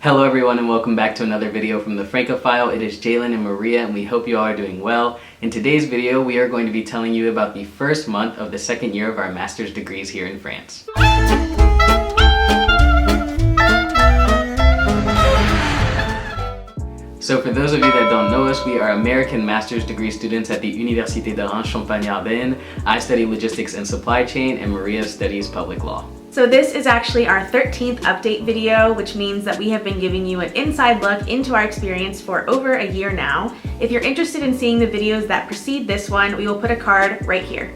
Hello everyone and welcome back to another video from the Francophile. It is Jalen and Maria and we hope you all are doing well. In today's video we are going to be telling you about the first month of the second year of our master's degrees here in France. So for those of you that don't know us, we are American master's degree students at the Université de Reims Champagne-Ardenne. I study logistics and supply chain and Maria studies public law. So this is actually our 13th update video, which means that we have been giving you an inside look into our experience for over a year now. If you're interested in seeing the videos that precede this one, we will put a card right here.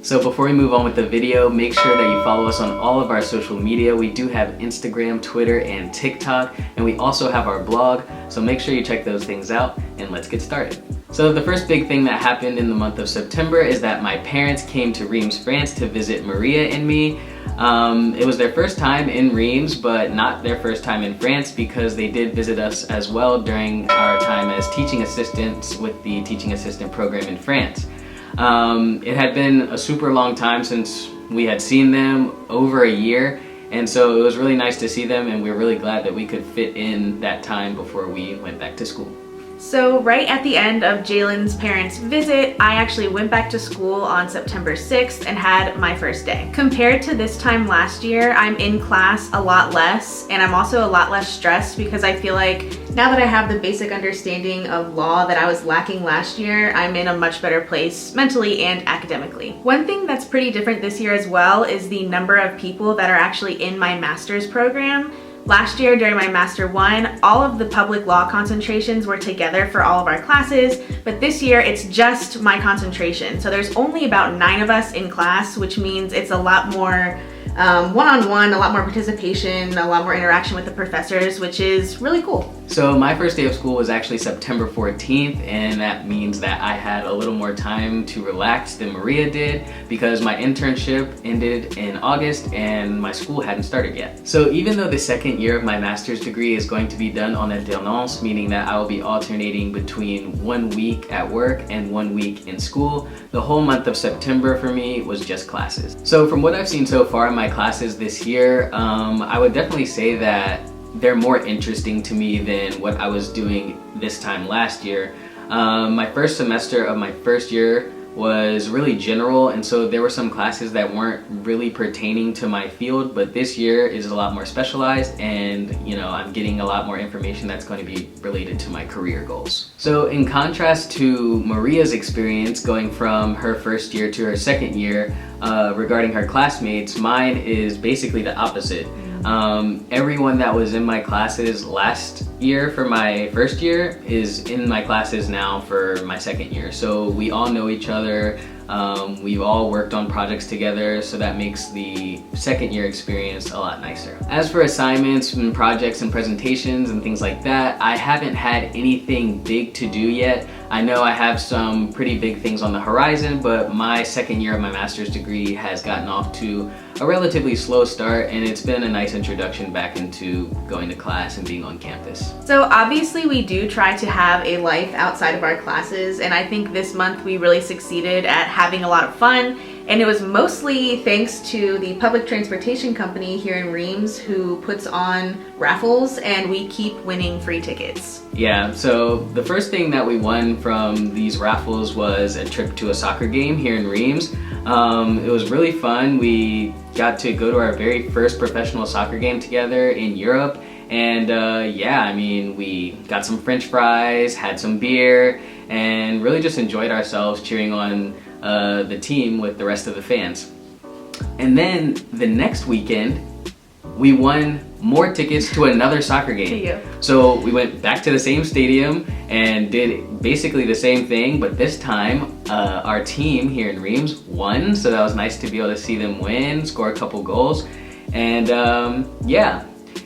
So before we move on with the video, make sure that you follow us on all of our social media. We do have Instagram, Twitter, and TikTok, and we also have our blog, so make sure you check those things out, and let's get started. So the first big thing that happened in the month of September is that my parents came to Reims, France to visit Maria and me. It was their first time in Reims, but not their first time in France because they did visit us as well during our time as teaching assistants with the teaching assistant program in France. It had been a super long time since we had seen them, over a year, and so it was really nice to see them, and we were really glad that we could fit in that time before we went back to school. So right at the end of Jalen's parents' visit, I actually went back to school on September 6th and had my first day. Compared to this time last year, I'm in class a lot less, and I'm also a lot less stressed because I feel like now that I have the basic understanding of law that I was lacking last year, I'm in a much better place mentally and academically. One thing that's pretty different this year as well is the number of people that are actually in my master's program. Last year during my Master 1, all of the public law concentrations were together for all of our classes, but this year it's just my concentration. So there's only about 9 of us in class, which means it's a lot more one-on-one, a lot more participation, a lot more interaction with the professors, which is really cool. So my first day of school was actually September 14th, and that means that I had a little more time to relax than Maria did because my internship ended in August and my school hadn't started yet. So even though the second year of my master's degree is going to be done on alternance, meaning that I will be alternating between 1 week at work and 1 week in school, the whole month of September for me was just classes. So from what I've seen so far in my classes this year, I would definitely say that they're more interesting to me than what I was doing this time last year. My first semester of my first year was really general, and so there were some classes that weren't really pertaining to my field, but this year is a lot more specialized, and I'm getting a lot more information that's going to be related to my career goals. So in contrast to Maria's experience going from her first year to her second year regarding her classmates, mine is basically the opposite. Everyone that was in my classes last year for my first year is in my classes now for my second year. So we all know each other, we've all worked on projects together, so that makes the second year experience a lot nicer. As for assignments and projects and presentations and things like that, I haven't had anything big to do yet. I know I have some pretty big things on the horizon, but my second year of my master's degree has gotten off to a relatively slow start, and it's been a nice introduction back into going to class and being on campus. So obviously we do try to have a life outside of our classes, and I think this month we really succeeded at having a lot of fun, and it was mostly thanks to the public transportation company here in Reims who puts on raffles, and we keep winning free tickets. Yeah, so the first thing that we won from these raffles was a trip to a soccer game here in Reims. It was really fun. We got to go to our very first professional soccer game together in Europe, and yeah, I mean, we got some French fries, had some beer, and really just enjoyed ourselves cheering on the team with the rest of the fans. And then the next weekend, we won more tickets to another soccer game. So we went back to the same stadium and did basically the same thing, but this time our team here in Reims won, so that was nice to be able to see them win, score a couple goals, and yeah.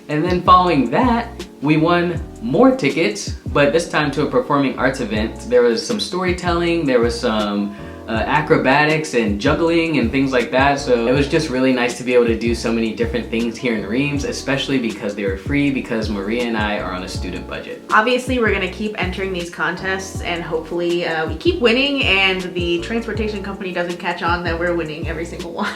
And then following that, we won more tickets, but this time to a performing arts event. There was some storytelling, there was some acrobatics and juggling and things like that. So it was just really nice to be able to do so many different things here in Reims, especially because they were free, because Maria and I are on a student budget. Obviously, we're gonna keep entering these contests and hopefully we keep winning and the transportation company doesn't catch on that we're winning every single one.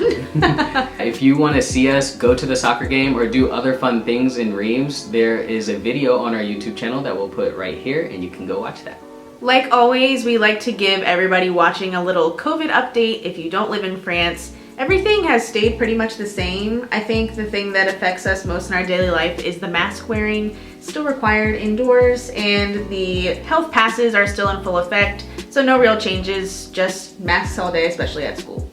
If you want to see us go to the soccer game or do other fun things in Reims, there is a video on our YouTube channel that we'll put right here and you can go watch that. Like always, we like to give everybody watching a little COVID update if you don't live in France. Everything has stayed pretty much the same. I think the thing that affects us most in our daily life is the mask wearing, still required indoors, and the health passes are still in full effect. So no real changes, just masks all day, especially at school.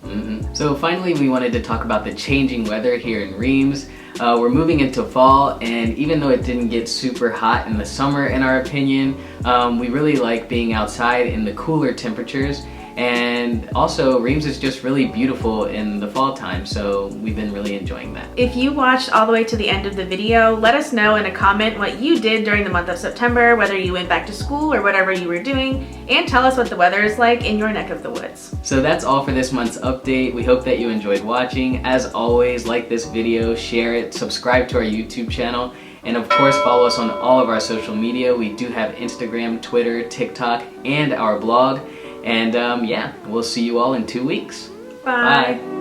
So finally, we wanted to talk about the changing weather here in Reims. We're moving into fall, and even though it didn't get super hot in the summer, in our opinion, we really like being outside in the cooler temperatures. And also, Reims is just really beautiful in the fall time, so we've been really enjoying that. If you watched all the way to the end of the video, let us know in a comment what you did during the month of September, whether you went back to school or whatever you were doing, and tell us what the weather is like in your neck of the woods. So that's all for this month's update. We hope that you enjoyed watching. As always, like this video, share it, subscribe to our YouTube channel, and of course follow us on all of our social media. We do have Instagram, Twitter, TikTok, and our blog. And yeah, we'll see you all in 2 weeks. Bye. Bye.